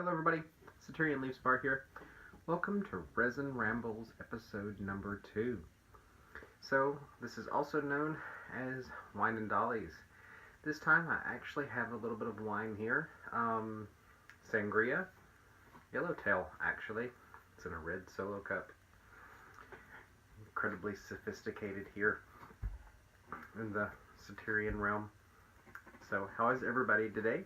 Hello everybody, Satyrion Leafspar here. Welcome to Resin Rambles episode number 2. So, this is also known as Wine and Dollies. This time I actually have a little bit of wine here. Sangria, Yellowtail actually. It's in a red solo cup. Incredibly sophisticated here in the Satyrion realm. So, how is everybody today?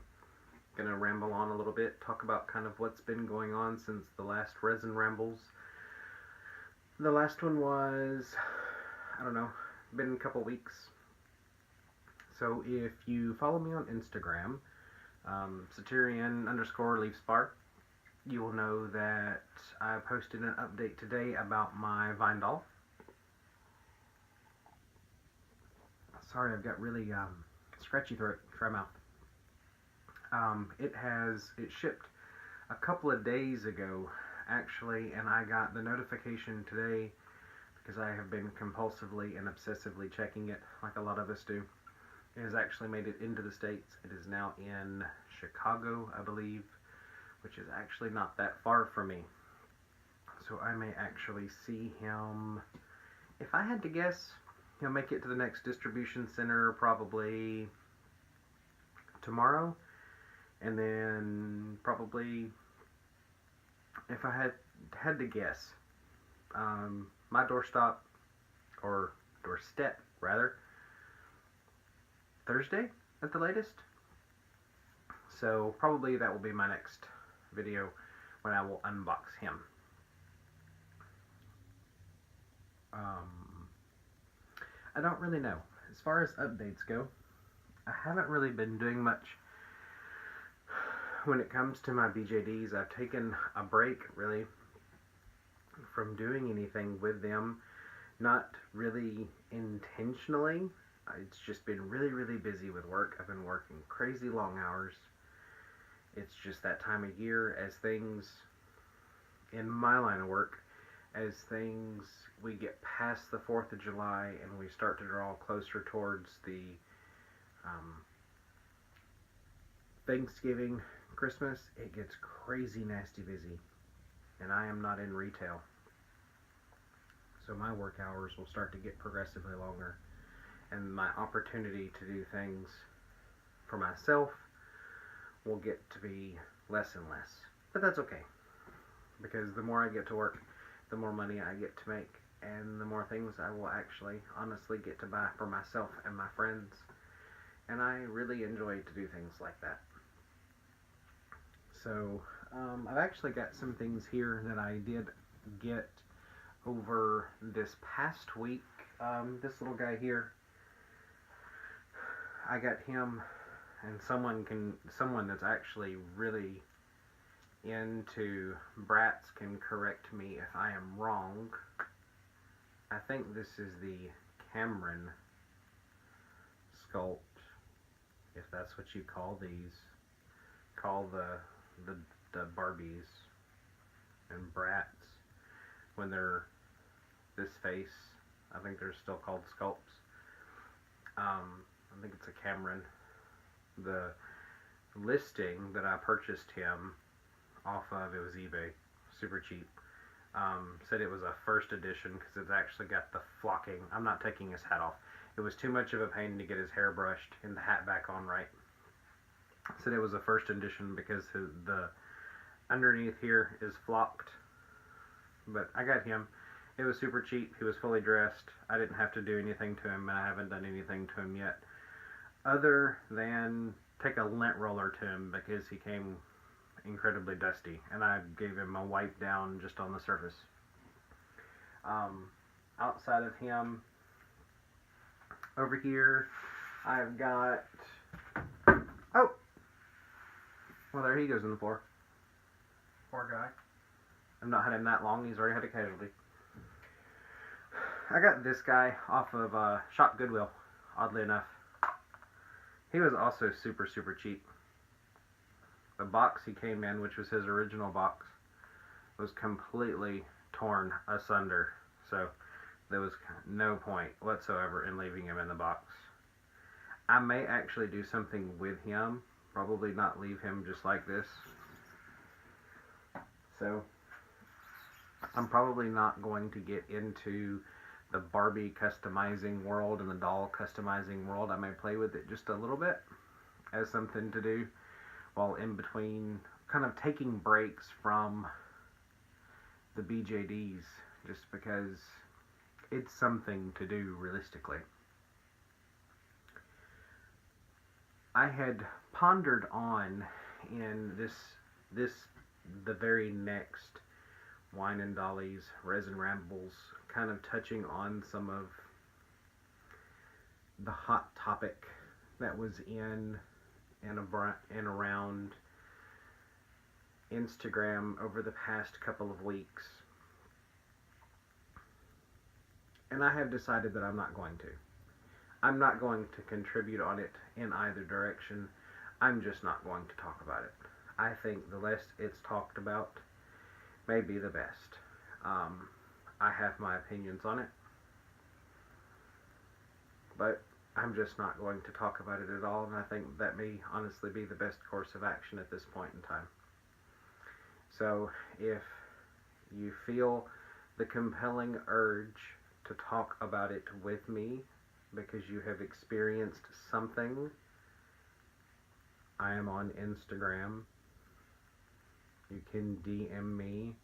Gonna ramble on a little bit, talk about kind of what's been going on since the last Resin Rambles. The last one was, I don't know, been a couple weeks. So if you follow me on Instagram, Satyrion_Leafspar, you will know that I posted an update today about my vine doll. Sorry, I've got really scratchy throat, dry mouth. It shipped a couple of days ago, actually, and I got the notification today because I have been compulsively and obsessively checking it, like a lot of us do. It has actually made it into the States. It is now in Chicago, I believe, which is actually not that far from me. So I may actually see him, if I had to guess, he'll make it to the next distribution center probably tomorrow. And then probably, if I had to guess, my doorstep rather, Thursday at the latest. So probably that will be my next video when I will unbox him. I don't really know. As far as updates go, I haven't really been doing much. When it comes to my BJDs, I've taken a break, really, from doing anything with them. Not really intentionally. It's just been really, really busy with work. I've been working crazy long hours. It's just that time of year as things, in my line of work, we get past the 4th of July and we start to draw closer towards the Thanksgiving, Christmas, it gets crazy nasty busy, and I am not in retail, so my work hours will start to get progressively longer, and my opportunity to do things for myself will get to be less and less. But that's okay, because the more I get to work, the more money I get to make, and the more things I will actually honestly get to buy for myself and my friends, and I really enjoy to do things like that. So, I've actually got some things here that I did get over this past week. This little guy here, I got him, and someone that's actually really into brats can correct me if I am wrong. I think this is the Cameron sculpt, if that's what you call these. Call the Barbies and brats when they're this face. I think they're still called sculpts. I think it's a Cameron. The listing that I purchased him off of, it was eBay, super cheap, said it was a first edition because it's actually got the flocking. I'm not taking his hat off. It was too much of a pain to get his hair brushed and the hat back on right. Said it was a first edition because the underneath here is flocked. But I got him. It was super cheap. He was fully dressed. I didn't have to do anything to him, and I haven't done anything to him yet, other than take a lint roller to him because he came incredibly dusty, and I gave him a wipe down just on the surface. Outside of him, over here, I've got... Oh! Well, there he goes on the floor. Poor guy. I've not had him that long. He's already had a casualty. I got this guy off of Shop Goodwill, oddly enough. He was also super, super cheap. The box he came in, which was his original box, was completely torn asunder. So there was no point whatsoever in leaving him in the box. I may actually do something with him. Probably not leave him just like this. So I'm probably not going to get into the Barbie customizing world and the doll customizing world. I may play with it just a little bit as something to do while in between, kind of taking breaks from the BJDs, just because it's something to do realistically. I had pondered on in the very next Wine and Dollies Resin Rambles, kind of touching on some of the hot topic that was in and around Instagram over the past couple of weeks. And I have decided that I'm not going to. I'm not going to contribute on it in either direction. I'm just not going to talk about it. I think the less it's talked about may be the best. I have my opinions on it, but I'm just not going to talk about it at all, and I think that may honestly be the best course of action at this point in time. So if you feel the compelling urge to talk about it with me because you have experienced something, I am on Instagram. You can DM me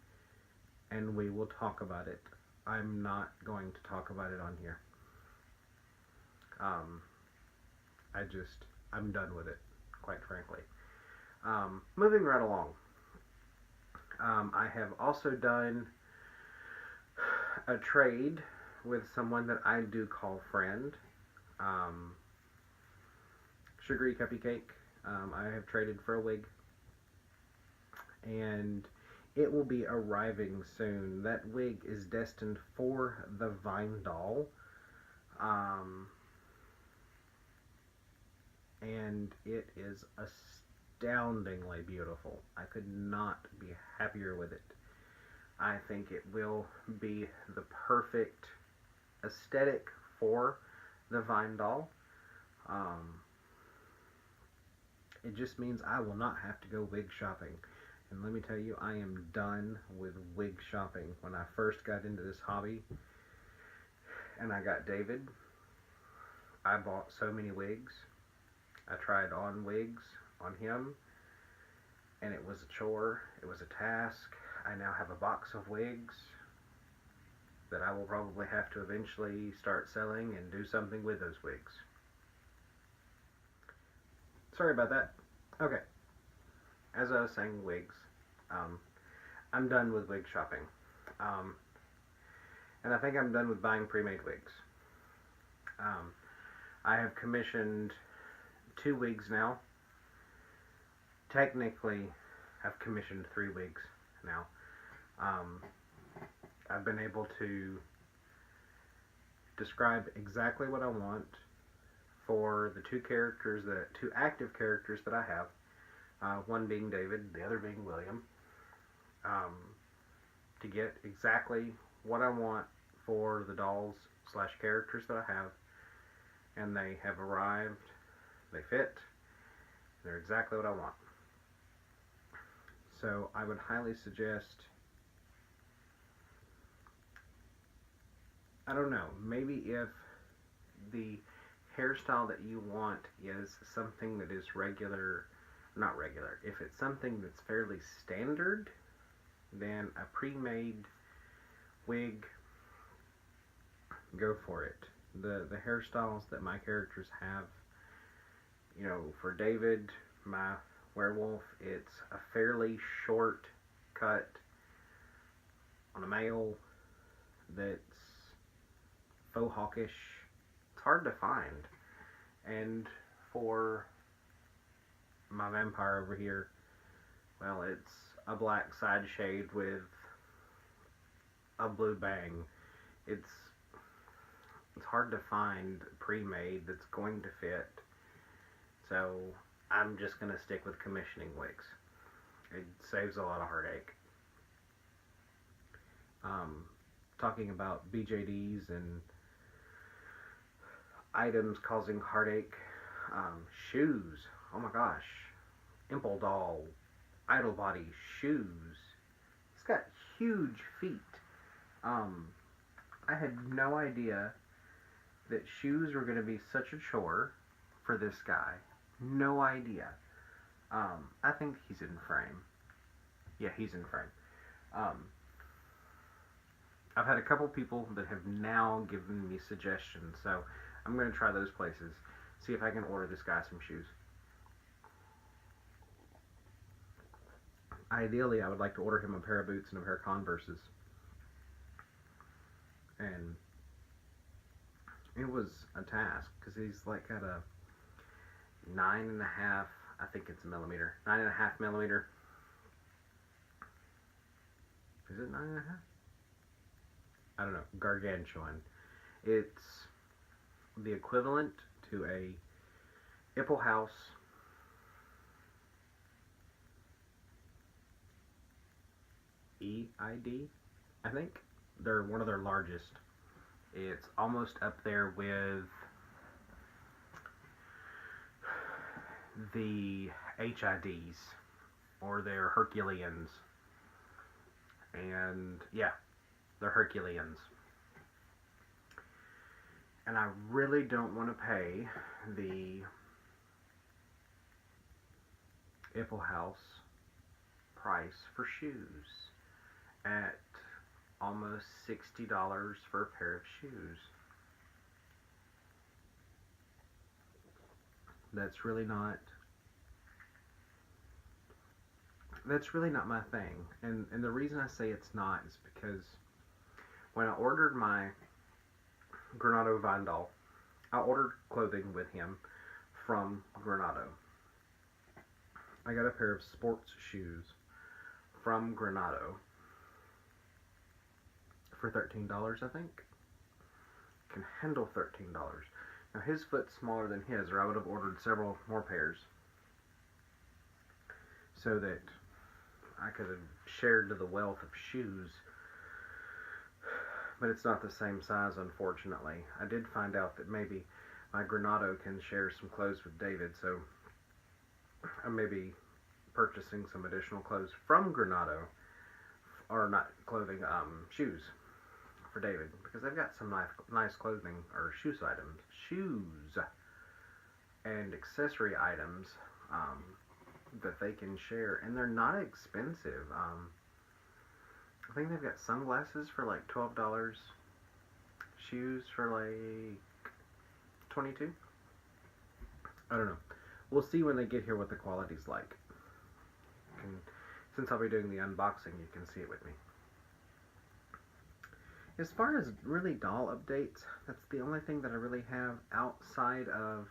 and we will talk about it. I'm not going to talk about it on here. I'm done with it, quite frankly. Moving right along. I have also done a trade with someone that I do call friend. Sugary Cuppy Cake. I have traded for a wig, and it will be arriving soon. That wig is destined for the Vine doll, and it is astoundingly beautiful. I could not be happier with it. I think it will be the perfect aesthetic for the Vine doll. It just means I will not have to go wig shopping. And let me tell you, I am done with wig shopping. When I first got into this hobby and I got David, I bought so many wigs. I tried on wigs on him, and it was a chore. It was a task. I now have a box of wigs that I will probably have to eventually start selling and do something with those wigs. Sorry about that. Okay. As I was saying, wigs. I'm done with wig shopping. And I think I'm done with buying pre-made wigs. I have commissioned 2 wigs now. Technically, I've commissioned 3 wigs now. I've been able to describe exactly what I want for the 2 active characters that I have, one being David, the other being William, to get exactly what I want for the dolls / characters that I have, and they have arrived, they fit, they're exactly what I want. So I would highly suggest, I don't know, maybe if the hairstyle that you want is something that is not regular, if it's something that's fairly standard, then a pre-made wig, go for it. The hairstyles that my characters have, you know, for David, my werewolf, it's a fairly short cut on a male that's faux hawkish. It's hard to find. And for my vampire over here, well, it's a black side shade with a blue bang. It's hard to find pre-made that's going to fit. So I'm just going to stick with commissioning wigs. It saves a lot of heartache. Talking about BJDs and items causing heartache, shoes. Oh my gosh. Imple doll, idle body shoes. huge feat. I had no idea that shoes were going to be such a chore for this guy. No idea. I think he's in frame. Yeah, he's in frame. I've had a couple people that have now given me suggestions, so I'm going to try those places. See if I can order this guy some shoes. Ideally, I would like to order him a pair of boots and a pair of Converses. And it was a task, because he's like at a 9.5, I think it's a millimeter, 9.5 millimeter. Is it 9.5? I don't know, gargantuan. It's the equivalent to a Ipple House EID, I think. They're one of their largest. It's almost up there with the HIDs or their Herculeans. And yeah, they're Herculeans. And I really don't want to pay the Ipple House price for shoes at almost $60 for a pair of shoes. That's really not my thing. And the reason I say it's not is because when I ordered my Granado Vandal, I ordered clothing with him from Granado. I got a pair of sports shoes from Granado for $13, I think. Can handle $13. Now his foot's smaller than his, or I would have ordered several more pairs so that I could have shared the wealth of shoes. But it's not the same size, unfortunately. I did find out that maybe my Granado can share some clothes with David, so I may be purchasing some additional clothes from Granado, or not clothing, shoes for David, because they've got some nice clothing, or shoes and accessory items that they can share, and they're not expensive. I think they've got sunglasses for like $12, shoes for like $22. I don't know. We'll see when they get here what the quality's like. And since I'll be doing the unboxing, you can see it with me. As far as really doll updates, that's the only thing that I really have outside of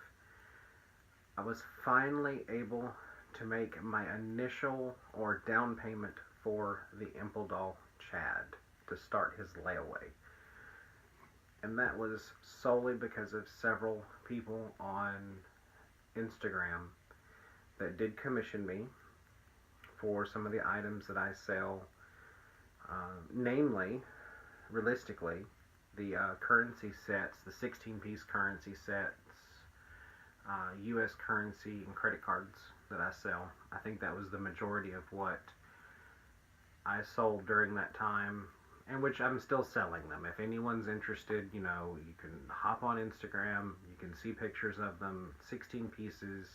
I was finally able to make my initial or down payment for the Imple doll Chad to start his layaway. And that was solely because of several people on Instagram that did commission me for some of the items that I sell, namely, realistically, the currency sets, the 16-piece currency sets, U.S. currency and credit cards that I sell. I think that was the majority of what I sold during that time, and which I'm still selling them. If anyone's interested, you know, you can hop on Instagram, you can see pictures of them, 16 pieces,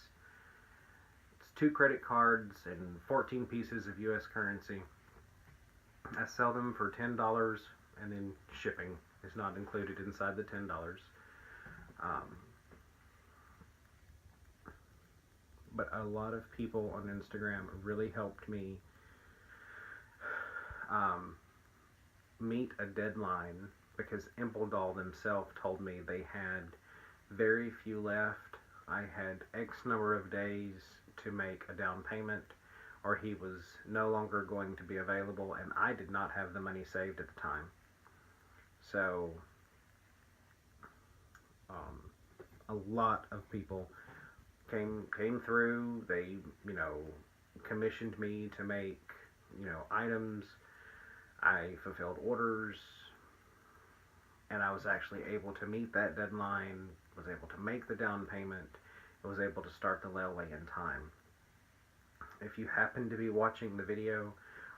it's 2 credit cards and 14 pieces of U.S. currency. I sell them for $10, and then shipping is not included inside the $10. But a lot of people on Instagram really helped me meet a deadline, because Imple Doll themselves told me they had very few left. I had X number of days to make a down payment, or he was no longer going to be available, and I did not have the money saved at the time. So a lot of people came through. They, you know, commissioned me to make, you know, items. I fulfilled orders, and I was actually able to meet that deadline, was able to make the down payment, and was able to start the layaway in time. If you happen to be watching the video,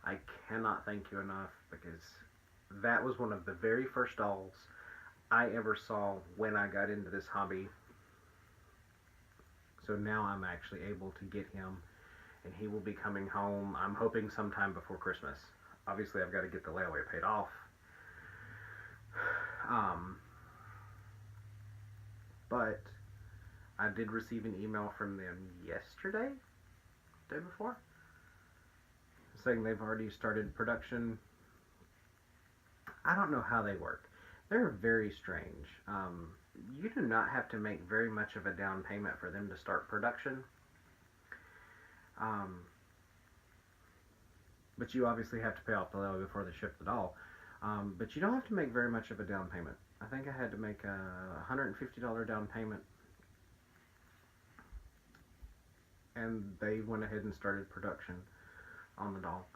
I cannot thank you enough, because that was one of the very first dolls I ever saw when I got into this hobby. So now I'm actually able to get him, and he will be coming home, I'm hoping sometime before Christmas. Obviously, I've got to get the layaway paid off. But I did receive an email from them yesterday, day before, saying they've already started production. I don't know how they work. They're very strange. You do not have to make very much of a down payment for them to start production. But you obviously have to pay off the layaway before they ship the doll. But you don't have to make very much of a down payment. I think I had to make a $150 down payment. And they went ahead and started production on the doll.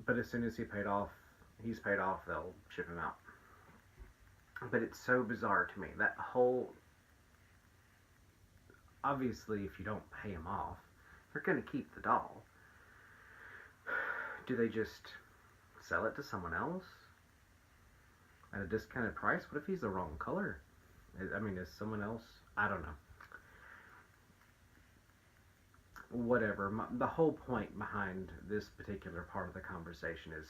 But as soon as he's paid off, they'll ship him out. But it's so bizarre to me. That whole... Obviously, if you don't pay him off, they're going to keep the doll. Do they just sell it to someone else at a discounted price? What if he's the wrong color? I mean, is someone else... I don't know. Whatever. The whole point behind this particular part of the conversation is,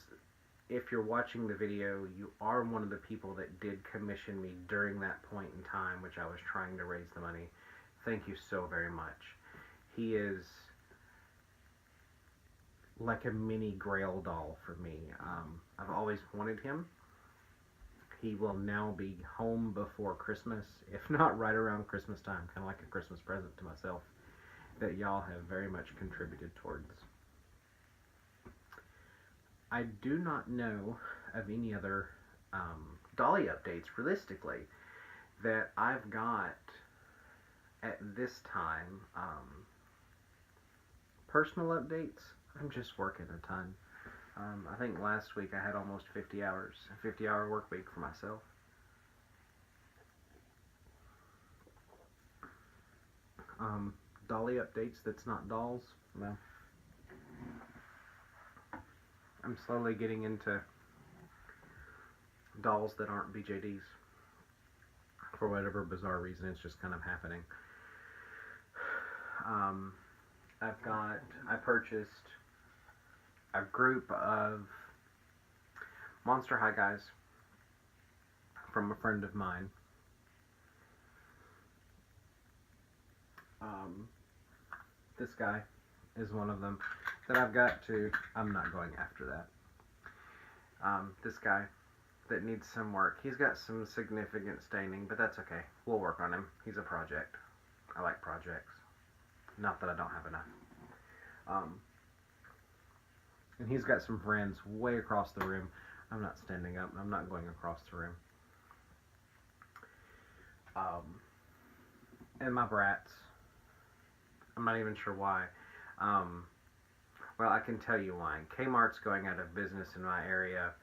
if you're watching the video, you are one of the people that did commission me during that point in time, which I was trying to raise the money. Thank you so very much. He is like a mini Grail doll for me. I've always wanted him. He will now be home before Christmas, if not right around Christmas time, kind of like a Christmas present to myself, that y'all have very much contributed towards. I do not know of any other Dolly updates, realistically, that I've got at this time. Personal updates, I'm just working a ton. I think last week I had almost 50 hours, a 50-hour work week for myself. Dolly updates that's not dolls, well, I'm slowly getting into dolls that aren't BJDs. For whatever bizarre reason, it's just kind of happening. I purchased a group of Monster High guys from a friend of mine. This guy is one of them that I've got to... I'm not going after that. This guy that needs some work. He's got some significant staining, but that's okay. We'll work on him. He's a project. I like projects. Not that I don't have enough. And he's got some friends way across the room. I'm not standing up. I'm not going across the room. And my brats. I'm not even sure why. Well, I can tell you why. Kmart's going out of business in my area.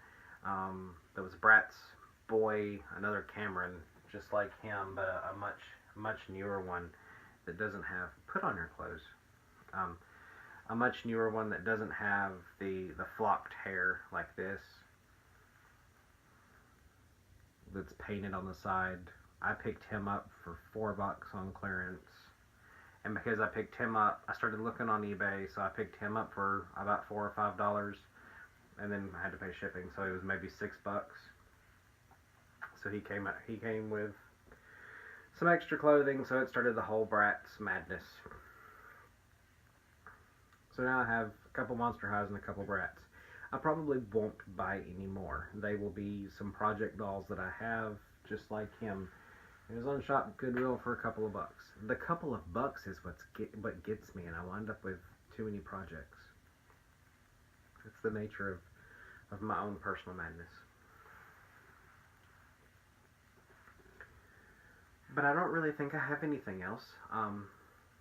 There was Brat's boy, another Cameron, just like him, but a much newer one that doesn't have... Put on your clothes. A much newer one that doesn't have the flocked hair like this. That's painted on the side. I picked him up for $4 on clearance. And because I picked him up, I started looking on eBay, so I picked him up for about $4 or $5. And then I had to pay shipping, so it was maybe $6. So he came with some extra clothing, so it started the whole Brat's madness. So now I have a couple Monster Highs and a couple Brats. I probably won't buy any more. They will be some project dolls that I have, just like him. It was on Shop Goodwill for a couple of bucks. The couple of bucks is what gets me, and I wind up with too many projects. It's the nature of my own personal madness. But I don't really think I have anything else.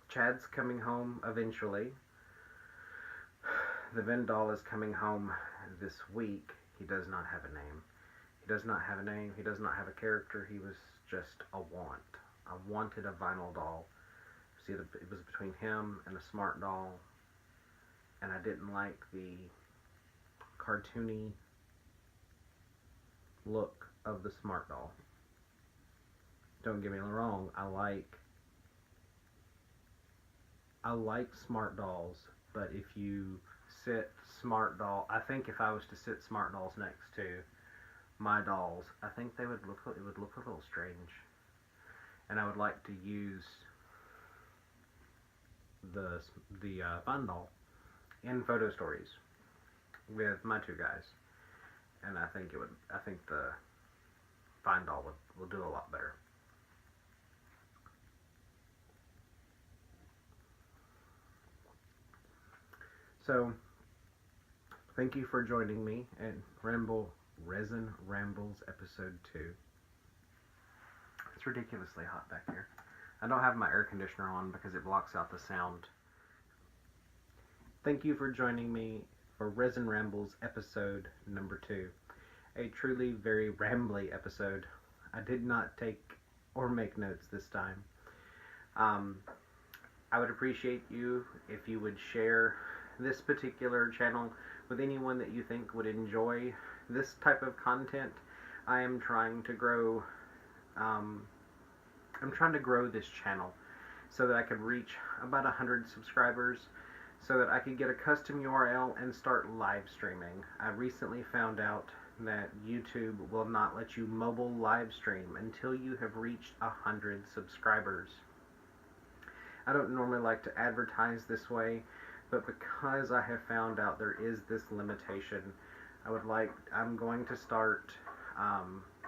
Chad's coming home eventually. The Venn doll is coming home this week. He does not have a name. He does not have a name. He does not have a character. He was just a want. I wanted a vinyl doll. See, it was between him and a smart doll. and I didn't like the cartoony look of the Smart Doll. Don't get me wrong, I like Smart Dolls, but if you sit Smart Doll, I think if I was to sit Smart Dolls next to my dolls, I think it would look a little strange. And I would like to use the Fun Doll in photo stories with my two guys, and I think the Fine Doll will do a lot better. So, thank you for joining me at Resin Rambles episode 2. It's ridiculously hot back here. I don't have my air conditioner on because it blocks out the sound. Thank you for joining me for Resin Rambles episode number 2. A truly very rambly episode. I did not take or make notes this time. I would appreciate you if you would share this particular channel with anyone that you think would enjoy this type of content. I am trying to grow this channel so that I could reach about 100 subscribers, so that I could get a custom URL and start live streaming. I recently found out that YouTube will not let you mobile live stream until you have reached 100 subscribers. I don't normally like to advertise this way, but because I have found out there is this limitation, I'm going to start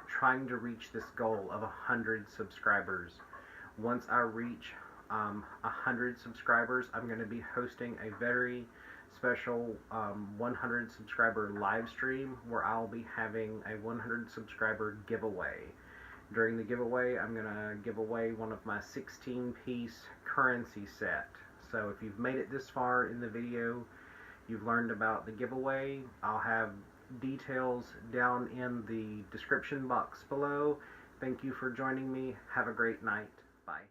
trying to reach this goal of 100 subscribers. Once I reach 100 subscribers, I'm going to be hosting a very special 100 subscriber live stream where I'll be having a 100 subscriber giveaway. During the giveaway, I'm going to give away one of my 16-piece currency set. So if you've made it this far in the video, you've learned about the giveaway. I'll have details down in the description box below. Thank you for joining me. Have a great night. Bye.